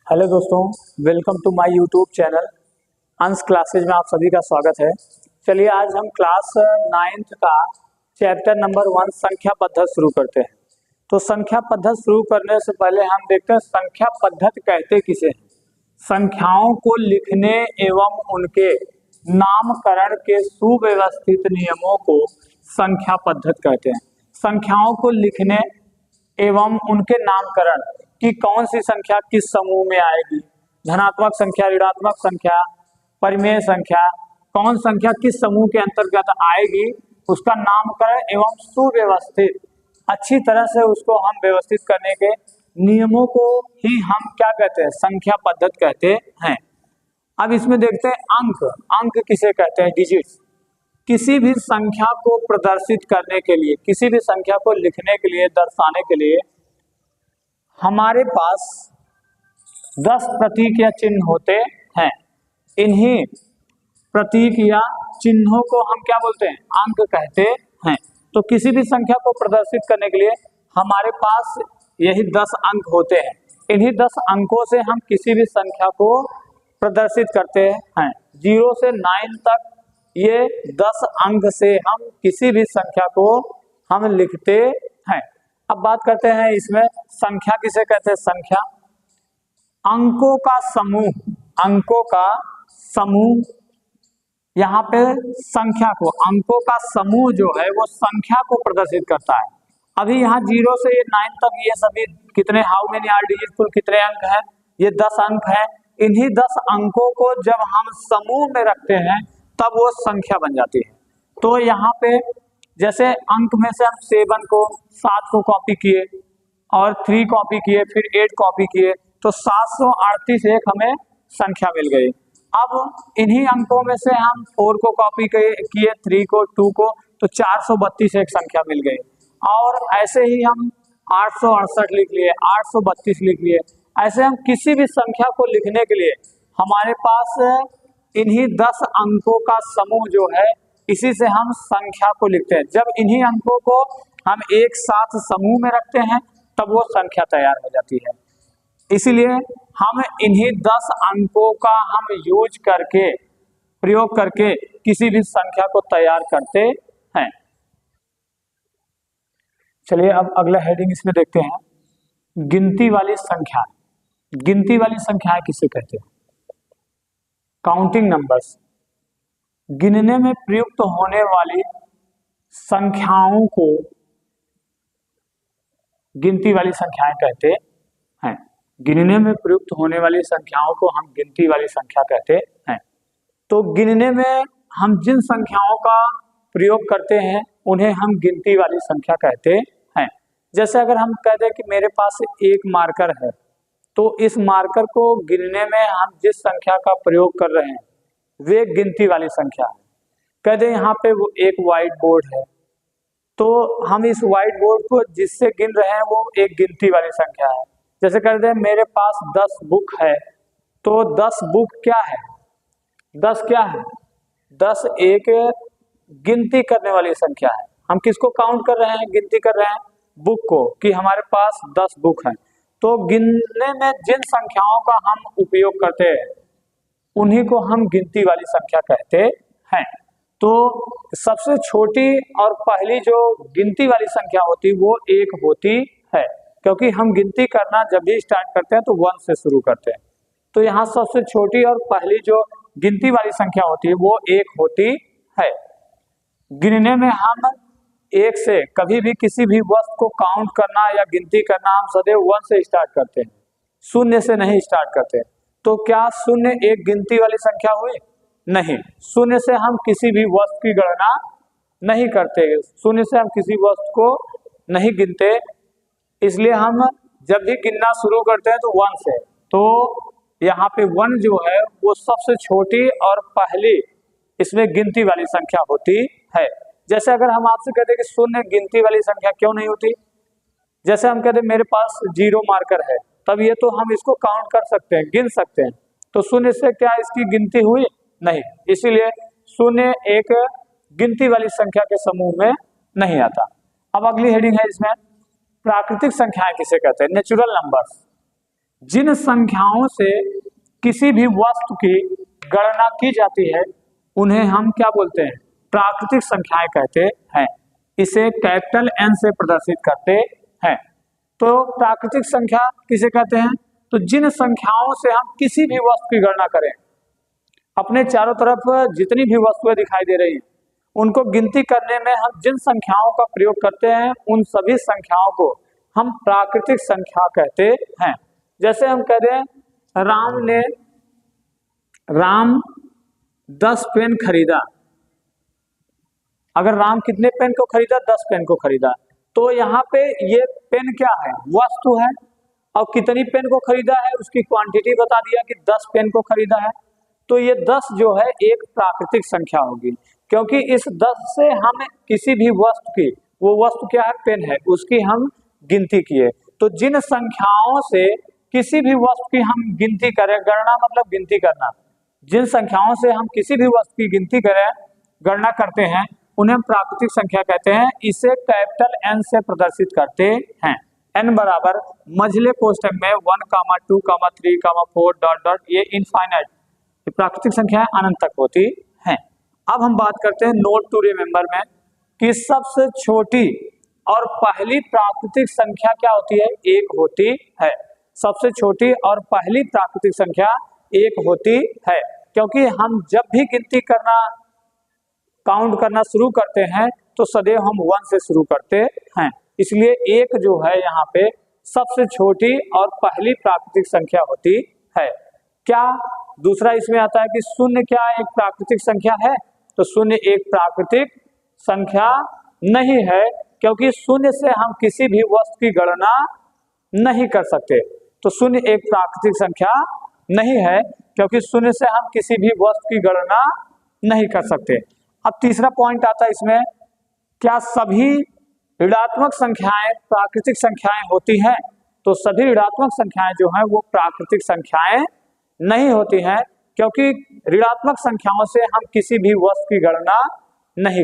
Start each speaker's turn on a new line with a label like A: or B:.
A: Hello दोस्तों, welcome to my YouTube channel Ansh classes में आप सभी का स्वागत है। चलिए आज हम क्लास 9th का चैप्टर नंबर 1 संख्या पद्धति शुरू करते हैं। तो संख्या पद्धति शुरू करने से पहले हम देखते हैं संख्या पद्धति कहते किसे हैं। संख्याओं को लिखने एवं उनके नामकरण के सुव्यवस्थित नियमों को संख्या पद्धति कहते हैं। संख्याओं को लिखने एवं उनके नामकरण कि कौन सी संख्या किस समूह में आएगी, धनात्मक संख्या, ऋणात्मक संख्या, परिमेय संख्या, कौन संख्या किस समूह के अंतर्गत आएगी, उसका नामकरण एवं सुव्यवस्थित अच्छी तरह से उसको हम व्यवस्थित करने के नियमों को ही हम क्या कहते हैं, संख्या पद्धति कहते हैं। अब इसमें देखते हैं अंक। अंक किसे कहते हैं, डिजिट्स। किसी भी संख्या को प्रदर्शित करने के लिए, किसी भी संख्या को लिखने के लिए, दर्शाने के लिए हमारे पास 10 प्रतीक या चिन्ह होते हैं। इन्हीं प्रतीक या चिन्हों को हम क्या बोलते हैं, अंक कहते हैं। तो किसी भी संख्या को प्रदर्शित करने के लिए हमारे पास यही 10 अंक होते हैं। इन्हीं 10 अंकों से हम किसी भी संख्या को प्रदर्शित करते हैं। 0 से 9 तक ये 10 अंक से हम किसी भी संख्या को हम लिखते हैं। अब बात करते हैं इसमें संख्या किसे कहते हैं। संख्या अंकों का समूह, अंकों का समूह। यहाँ पे संख्या को, अंकों का समूह जो है वो संख्या को प्रदर्शित करता है। अभी यहाँ 0 से 9 तक ये सभी कितने, हाउ मेनी आर डिजिट, कुल कितने अंक हैं, ये 10 अंक हैं। इन्हीं 10 अंकों को जब हम समूह में रखते हैं तब वो संख्या बन जाती है। तो यहाँ पे जैसे अंक में से हम 7 को कॉपी किए और 3 कॉपी किए, फिर 8 कॉपी किए, तो 738 एक हमें संख्या मिल गई। अब इन्हीं अंकों में से हम 4 को कॉपी किए, 3 को, 2 को, तो 432 एक संख्या मिल गई। और ऐसे ही हम 868 लिख लिए, 832 लिख लिए। ऐसे हम किसी भी संख्या को लिखने के लिए हमारे पास इन्हीं 10 अंकों का समूह जो है, इसी से हम संख्या को लिखते हैं। जब इन्हीं अंकों को हम एक साथ समूह में रखते हैं तब वो संख्या तैयार हो जाती है। इसीलिए हम इन्हीं 10 अंकों का हम यूज करके, प्रयोग करके किसी भी संख्या को तैयार करते हैं। चलिए अब अगला हेडिंग इसमें देखते हैं, गिनती वाली संख्या। गिनती वाली संख्याएं किसे कहते हैं। Counting numbers. गिनने में प्रयुक्त होने वाली संख्याओं को गिनती वाली संख्याएं कहते हैं। गिनने में प्रयुक्त होने वाली संख्याओं को हम गिनती वाली संख्या कहते हैं। तो गिनने में हम जिन संख्याओं का प्रयोग करते हैं उन्हें हम गिनती वाली संख्या कहते हैं। जैसे अगर हम कह दें कि मेरे पास एक मार्कर है, तो इस मार्कर को गिनने में हम जिस संख्या का प्रयोग कर रहे हैं वे गिनती वाली संख्या है। कह दें यहाँ पे वो एक व्हाइट बोर्ड है, तो हम इस व्हाइट बोर्ड को जिससे गिन रहे हैं वो एक गिनती वाली संख्या है। जैसे कर दें मेरे पास 10 बुक है, तो 10 बुक क्या है, 10 क्या है, 10 एक गिनती करने वाली संख्या है। हम किसको काउंट कर रहे हैं, गिनती कर रहे हैं बुक को, कि हमारे पास 10 बुक हैं। तो गिनने में जिन संख्याओं का हम उपयोग करते हैं उन्हीं को हम गिनती वाली संख्या कहते हैं। तो सबसे छोटी और पहली जो गिनती वाली संख्या होती है वो 1 होती है, क्योंकि हम गिनती करना जब भी स्टार्ट करते हैं तो 1 से शुरू करते हैं। तो यहाँ सबसे छोटी और पहली जो गिनती वाली संख्या होती है वो 1 होती है। गिनने में हम 1 से कभी भी किसी भी वस्तु को काउंट करना या गिनती करना हम सदैव 1 से स्टार्ट करते हैं, 0 से नहीं स्टार्ट करते। तो क्या 0 एक गिनती वाली संख्या हुई? नहीं। 0 से हम किसी भी वस्तु की गणना नहीं करते, 0 से हम किसी वस्तु को नहीं गिनते। इसलिए हम जब भी गिनना शुरू करते हैं तो 1 से। तो यहाँ पे 1 जो है वो सबसे छोटी और पहली इसमें गिनती वाली संख्या होती है। जैसे अगर हम आपसे कहते हैं कि 0 गिनती वाली संख्या क्यों नहीं होती, जैसे हम कहते हैं मेरे पास 0 मार्कर है, तब ये तो हम इसको काउंट कर सकते हैं, गिन सकते हैं। तो 0 से क्या इसकी गिनती हुई? नहीं। इसीलिए 0 एक गिनती वाली संख्या के समूह में नहीं आता। अब अगली हेडिंग है इसमें, प्राकृतिक संख्याएं किसे कहते हैं, नेचुरल नंबर्स। जिन संख्याओं से किसी भी वस्तु की गणना की जाती है उन्हें हम क्या बोलते हैं, प्राकृतिक संख्याएं कहते हैं। इसे कैपिटल एन से प्रदर्शित करते हैं। तो प्राकृतिक संख्या किसे कहते हैं, तो जिन संख्याओं से हम किसी भी वस्तु की गणना करें, अपने चारों तरफ जितनी भी वस्तुएं दिखाई दे रही हैं उनको गिनती करने में हम जिन संख्याओं का प्रयोग करते हैं उन सभी संख्याओं को हम प्राकृतिक संख्या कहते हैं। जैसे हम कह दें राम 10 पेन खरीदा। अगर राम कितने पेन को खरीदा, 10 पेन को खरीदा, तो यहाँ पे ये पेन क्या है, वस्तु है, और कितनी पेन को खरीदा है उसकी क्वांटिटी बता दिया कि 10 पेन को खरीदा है। तो ये 10 जो है एक प्राकृतिक संख्या होगी, क्योंकि इस 10 से हम किसी भी वस्तु की, वो वस्तु क्या है, पेन है, उसकी हम गिनती किए। तो जिन संख्याओं से किसी भी वस्तु की हम गिनती करें, गणना मतलब गिनती करना, जिन संख्याओं से हम किसी भी वस्तु की गिनती करें, गणना करते हैं, उन्हें प्राकृतिक संख्या कहते हैं। इसे कैपिटल एन से प्रदर्शित करते हैं। एन बराबर मझले कोष्ठक में 1, 2, 3, 4 ... ये इनफाइनाइट प्राकृतिक संख्याएं अनंत तक होती हैं। अब हम बात करते हैं नोट टू रिमेंबर में कि सबसे छोटी और पहली प्राकृतिक संख्या क्या होती है, 1 होती है। सबसे छोटी और पहली प्राकृतिक संख्या 1 होती है, क्योंकि हम जब भी गिनती करना, काउंट करना शुरू करते हैं तो सदैव हम 1 से शुरू करते हैं। इसलिए 1 जो है यहाँ पे सबसे छोटी और पहली प्राकृतिक संख्या होती है। क्या दूसरा इसमें आता है कि शून्य क्या एक प्राकृतिक संख्या है, तो शून्य एक प्राकृतिक संख्या नहीं है, क्योंकि शून्य से हम किसी भी वस्तु की गणना नहीं कर सकते। तो शून्य एक प्राकृतिक संख्या नहीं है, क्योंकि शून्य से हम किसी भी वस्तु की गणना नहीं कर सकते। अब तीसरा पॉइंट आता है इसमें, क्या सभी ऋणात्मक संख्याएं प्राकृतिक संख्याएं होती हैं, तो सभी ऋणात्मक संख्याएं जो हैं वो प्राकृतिक संख्याएं नहीं होती हैं, क्योंकि ऋणात्मक संख्याओं से हम किसी भी वस्तु की गणना नहीं